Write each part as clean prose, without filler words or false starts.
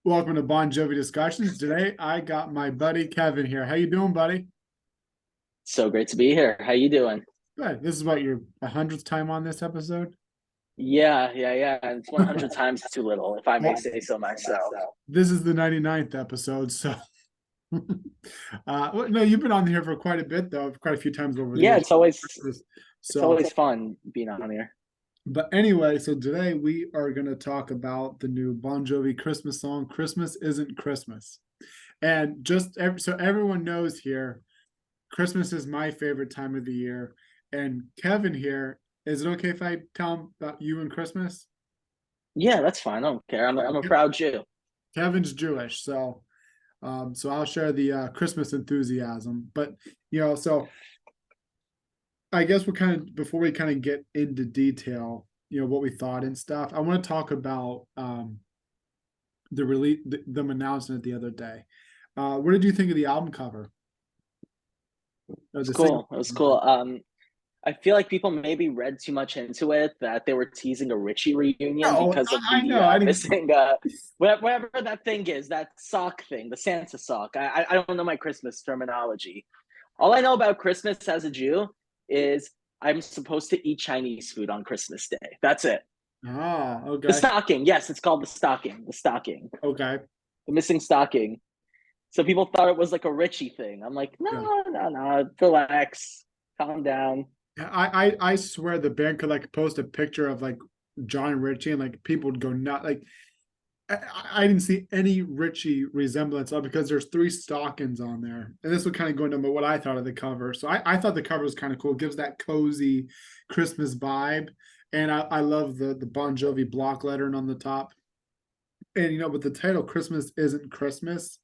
Welcome to Bon Jovi Discussions. Today I got my buddy Kevin here. How you doing, buddy? So great to be here. How you doing? Good. This is about your 100th time on this episode. Yeah. And it's 100 times too little, if I may Well, say so myself. this is the 99th episode, so well, no, you've been on here for quite a bit though, quite a few times over the Yeah, years. it's So, always fun being on here. but anyway, so today we are going to talk about the new Bon Jovi Christmas song, Christmas Isn't Christmas. And so everyone knows here, Christmas is my favorite time of the year. And Kevin here, is it okay if I tell him about you and Christmas? Yeah, that's fine. I don't care. I'm a proud Jew. Kevin's Jewish, so I'll share the Christmas enthusiasm. But so I guess we're kind of before we kind of get into detail, what we thought and stuff. I want to talk about the release, them announcing it the other day. What did you think of the album cover? Or It's the single? cool. It was cool. I feel like people maybe read too much into it, that they were teasing a Richie reunion No, because of I the know. I didn't. missing whatever that thing is, that sock thing, the Santa sock. I don't know my Christmas terminology. All I know about Christmas as a Jew is I'm supposed to eat Chinese food on Christmas Day. That's it. Oh, The okay. stocking. Yes, it's called the stocking. The stocking. Okay. The missing stocking. So people thought it was like a Richie thing. I'm like, Yeah. no. Relax. Calm down. I swear the band could like post a picture of like John and Richie and like people would go nuts. Like I didn't see any Richie resemblance of because there's three stockings on there. And this would kind of go into what I thought of the cover. So I thought the cover was kind of cool. It gives that cozy Christmas vibe. And I love the Bon Jovi block lettering on the top. And with the title Christmas Isn't Christmas,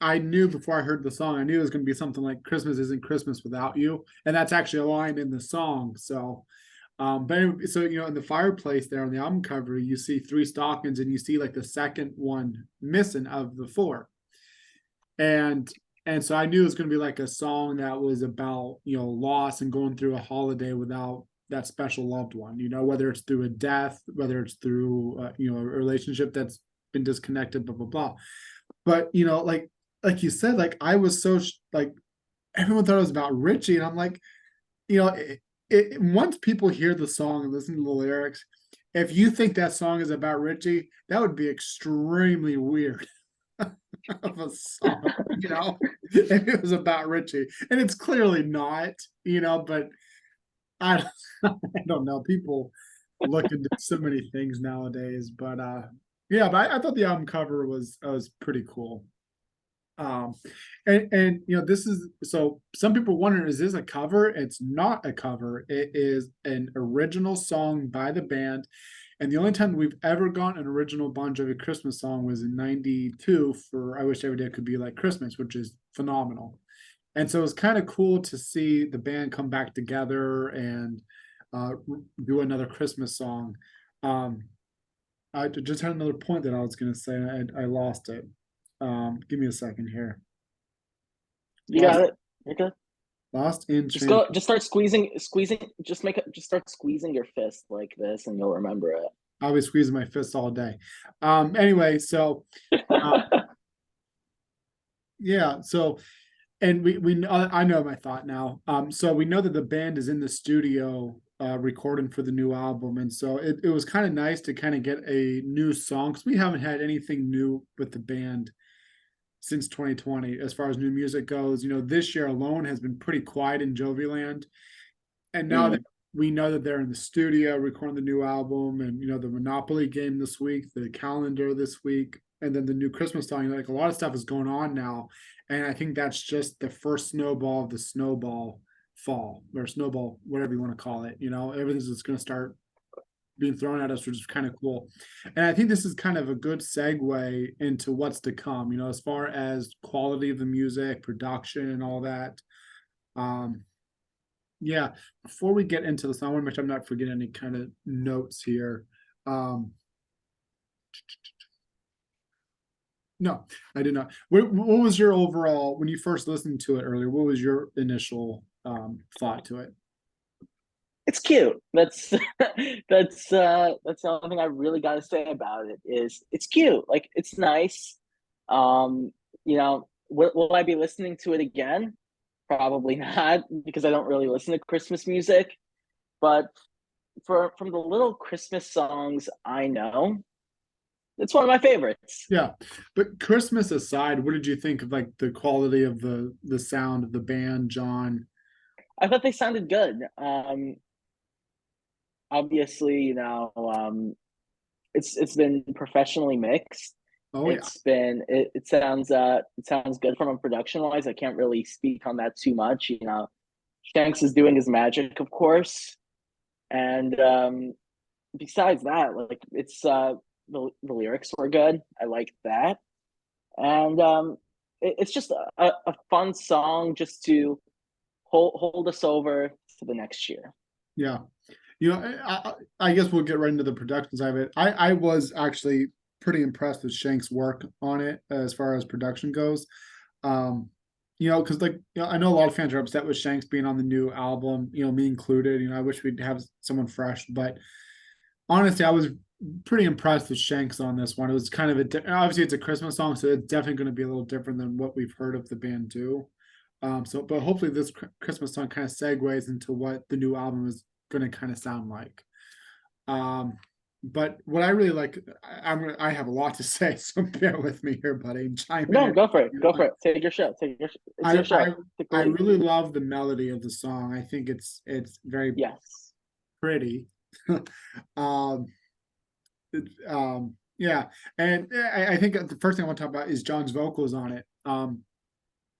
I knew before I heard the song, I knew it was going to be something like Christmas Isn't Christmas Without You. And that's actually a line in the song. So but anyway, so in the fireplace there on the album cover, you see three stockings, and you see like the second one missing of the four, and so I knew it was going to be like a song that was about loss and going through a holiday without that special loved one. Whether it's through a death, whether it's through a relationship that's been disconnected, blah blah blah. But like you said, like I was so like everyone thought it was about Richie, and I'm like, you know. Once people hear the song and listen to the lyrics, if you think that song is about Richie, that would be extremely weird of a song, if it was about Richie. And it's clearly not, but I, I don't know. People look into so many things nowadays, but yeah, but I thought the album cover was pretty cool. Um, and this is so some people wonder, is this a cover? It's not a cover. It is an original song by the band. And the only time we've ever gotten an original Bon Jovi Christmas song was in '92 for I Wish Every Day Could Be Like Christmas, which is phenomenal. And so it's kind of cool to see the band come back together and uh, do another Christmas song. Um, I just had another point that I was going to say, and I lost it. Give me a second here. You Lost, got it. You're good. lost in Just trans. go. Just start squeezing. Just start squeezing your fist like this, and you'll remember I'll be squeezing my fists all day. Anyway, so it. yeah, so and we I know my thought now. So we know that the band is in the studio recording for the new album, and so it was kind of nice to kind of get a new song because we haven't had anything new with the band since 2020 as far as new music goes. This year alone has been pretty quiet in Joviland. And now that Mm. we know that they're in the studio recording the new album, and the Monopoly game this week, the calendar this week, and then the new Christmas song, like a lot of stuff is going on now. And I think that's just the first snowball of the snowball fall, or snowball, whatever you want to call it. Everything's just going to start being thrown at us, which is kind of cool. And I think this is kind of a good segue into what's to come, as far as quality of the music, production, and all that. Yeah, before we get into this, I want to make sure I'm not forgetting any kind of notes here. No, I did not. What was your overall, when you first listened to it earlier, what was your initial thought to it? it's cute. That's the only thing I really got to say about it is it's cute. Like it's nice. Um, will I be listening to it again? Probably not because I don't really listen to Christmas music. But from the little Christmas songs I know, it's one of my favorites. Yeah, but Christmas aside, what did you think of like the quality of the sound of the band, John? I thought they sounded good. Obviously, it's been professionally mixed. Oh yeah, It sounds good from a production wise. I can't really speak on that too much. Shanks is doing his magic, of course, and besides that, like the lyrics were good. I liked that, and it's just a fun song just to hold us over to the next year. yeah. You know, I guess we'll get right into the production side of it. I was actually pretty impressed with Shank's work on it as far as production goes. Um, because like I know a lot of fans are upset with Shanks being on the new album. Me included. I wish we'd have someone fresh, but honestly, I was pretty impressed with Shanks on this one. It was kind of obviously it's a Christmas song, so it's definitely going to be a little different than what we've heard of the band do. But hopefully this Christmas song kind of segues into what the new album is going to kind of sound like. Um, but what I really like, I have a lot to say, so bear with me here, buddy. Chime in. No, go for it. Go for it. Take your show. It's I your show. I Take the I lead. really love the melody of the song. I think it's very Yes. pretty. um, yeah, and I think the first thing I want to talk about is John's vocals on it.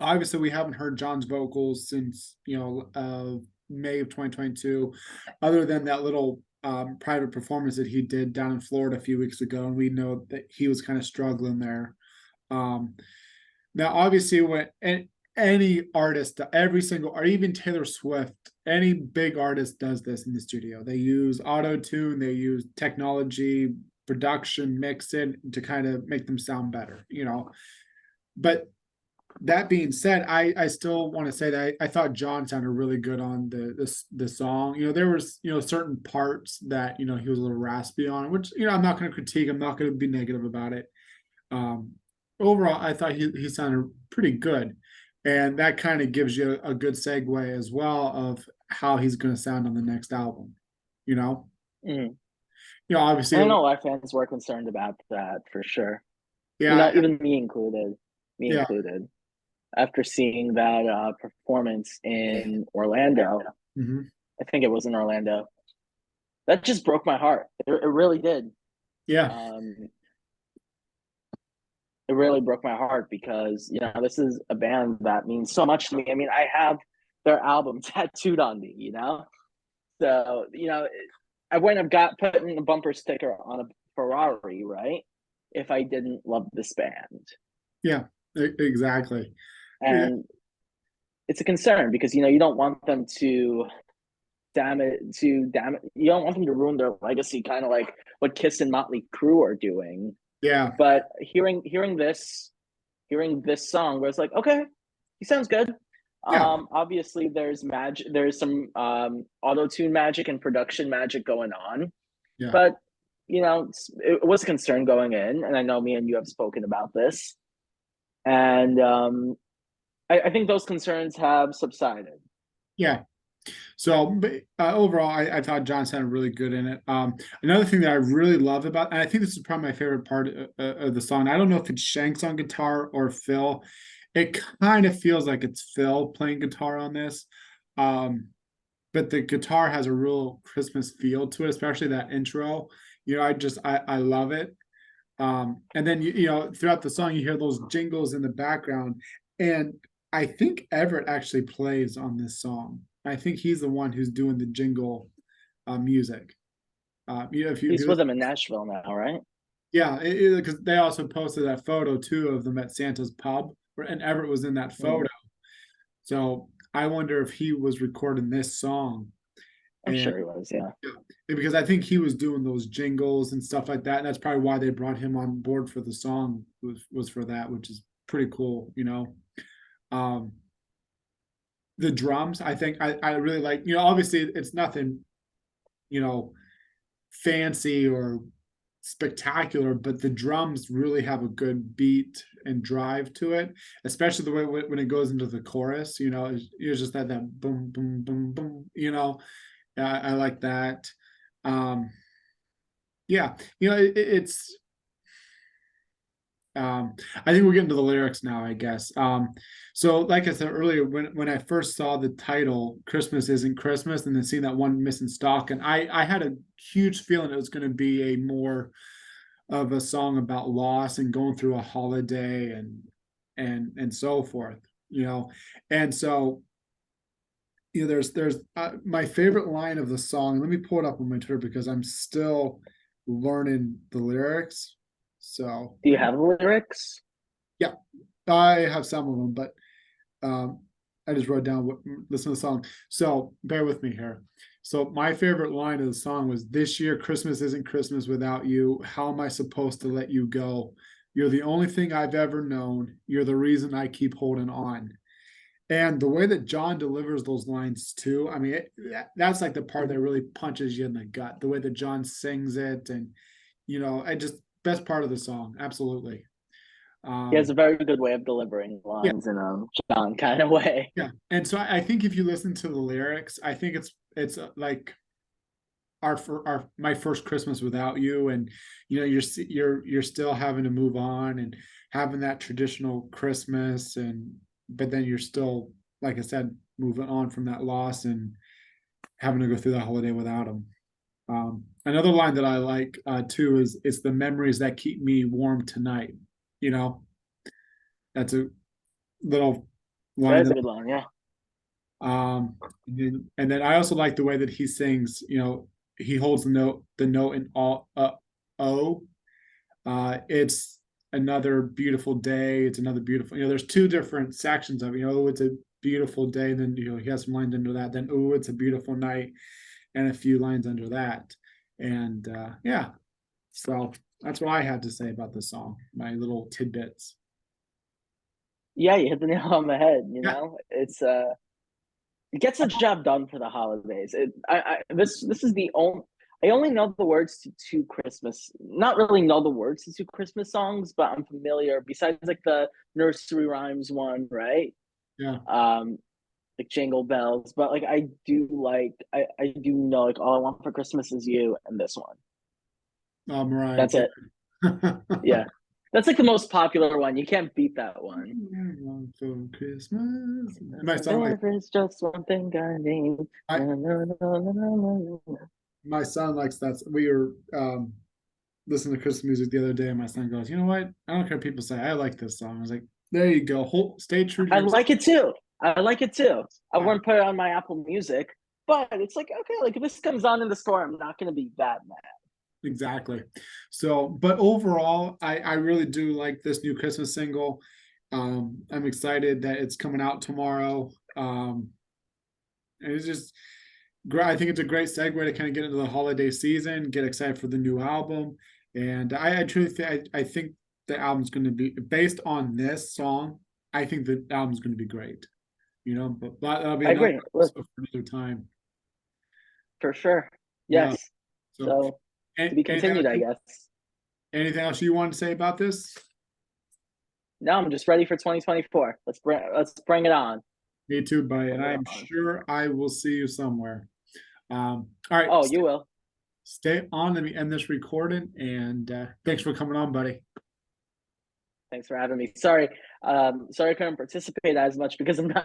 Obviously we haven't heard John's vocals since May of 2022, other than that little private performance that he did down in Florida a few weeks ago, and we know that he was kind of struggling there. Um, Now, obviously, when any artist, every single, or even Taylor Swift, any big artist does this in the studio. They use auto tune, they use technology, production, mix it to kind of make them sound better. But that being said, I still want to say that I thought John sounded really good on the song. There was certain parts that he was a little raspy on, which I'm not going to critique. I'm not going to be negative about it. Um, Overall, I thought he sounded pretty good, and that kind of gives you a good segue as well of how he's going to sound on the next album. You know, Mhm. Obviously, I know a lot of fans were concerned about that for sure. yeah, Even me included. Me yeah. included. After seeing that performance in Orlando, Mhm. I think it was in Orlando. That just broke my heart. It really did. Yeah, Um, it really broke my heart because this is a band that means so much to me. I mean, I have their album tattooed on me. So I wouldn't have got putting a bumper sticker on a Ferrari, right? If I didn't love this band, yeah, exactly. Yeah, and it's a concern because you don't want them to damn it. You don't want them to ruin their legacy, kind of like what Kiss and Motley Crue are doing. yeah, But hearing this song, where it's like, okay, he sounds good. yeah, Obviously, there's some auto tune magic and production magic going on, yeah, but it was a concern going in, and I know me and you have spoken about this, and I think those concerns have subsided. yeah. So, but overall, I thought John sounded really good in it. Another thing that I really love about, and I think this is probably my favorite part of the song. I don't know if it's Shanks on guitar or Phil. It kind of feels like it's Phil playing guitar on this. Um, but the guitar has a real Christmas feel to it, especially that intro. I love it. And then throughout the song you hear those jingles in the background, and I think Everett actually plays on this song. I think he's the one who's doing the jingle music. If He's you with them in Nashville now, right? yeah, because they also posted that photo too of them at Santa's pub, and Everett was in that Mm, photo. So I wonder if he was recording this song, I'm and sure he was. Yeah. yeah, because I think he was doing those jingles and stuff like that, and that's probably why they brought him on board for the song was for that, which is pretty cool. Um, the drums, I think I really like. Obviously it's nothing you know, fancy or spectacular, but the drums really have a good beat and drive to it, especially the way when it goes into the chorus. It's just that boom, boom, boom, boom. I like that. Um, yeah, it's. I think we're getting to the lyrics now, I guess. So like I said earlier, when I first saw the title, "Christmas Isn't Christmas," and then seeing that one missing stock, and I had a huge feeling it was going to be a more of a song about loss and going through a holiday and so forth. And so there's my favorite line of the song. Let me pull it up on my Twitter because I'm still learning the lyrics. So Do you have the lyrics? yeah, I have some of them, but I just wrote down listen to the song. So bear with me here. So my favorite line of the song was, "This year Christmas isn't Christmas without you. How am I supposed to let you go? You're the only thing I've ever known. You're the reason I keep holding on." And the way that John delivers those lines too, I mean, that's like the part that really punches you in the gut. The way that John sings it, and I just best part of the song, absolutely. He has Um, a very good way of delivering yeah, lines in John kind of way. yeah. And so I think if you listen to the lyrics, I think it's like our my first Christmas without you, and you're still having to move on and having that traditional Christmas, and but then you're still, like I said, moving on from that loss and having to go through that holiday without him. Another line that I like too is, "It's the memories that keep me warm tonight." You know, that's a little That line is a that good line, yeah. um and then I also like the way that he sings. He holds the note in all O. It's another beautiful day. It's another beautiful. There's two different sections of it. Oh, it's a beautiful day. And then he has some lines under that. Then oh, it's a beautiful night, and a few lines under that. And yeah, so that's what I had to say about the song. My little tidbits. Yeah, you hit the nail on the head, Yeah. it gets the job done for the holidays. This is the only I only know the words to two Christmas, not really know the words to two Christmas songs, but I'm familiar besides like the nursery rhymes one, right? Yeah. Um, like Jingle Bells, but like I do know like All I Want for Christmas Is You and this one. Mariah That's it. Carey. Yeah. That's like the most popular one. You can't beat that one. For Christmas. My son like There is just one thing I need. I Na, na, na, na, na, na. my son likes that. We were listening to Christmas music the other day, and my son goes, "You know what? I don't care what people say. I like this song." I was like, "There you go. Stay true to I yourself." like it too. I like it too. I Yeah, wouldn't put it on my Apple Music, but it's like okay, like if this comes on in the store, I'm not gonna be that mad. exactly. So, but overall, I really do like this new Christmas single. I'm excited that it's coming out tomorrow. And it's just great. I think it's a great segue to kind of get into the holiday season, get excited for the new album. And I truly think I think the album's going to be based on this song. I think the album's going to be great. But that'll be I another agree. Look, episode for another time. for sure. Yeah. Yes. So, So to be continued, I guess. anything else you want to say about this? No, I'm just ready for 2024. Let's bring it on. Me too, buddy. And Bring it I'm on. sure I will see you somewhere. All right. Oh, you will. Stay on. Let me end this recording. And thanks for coming on, buddy. Thanks for having me. Sorry I couldn't participate as much because I'm not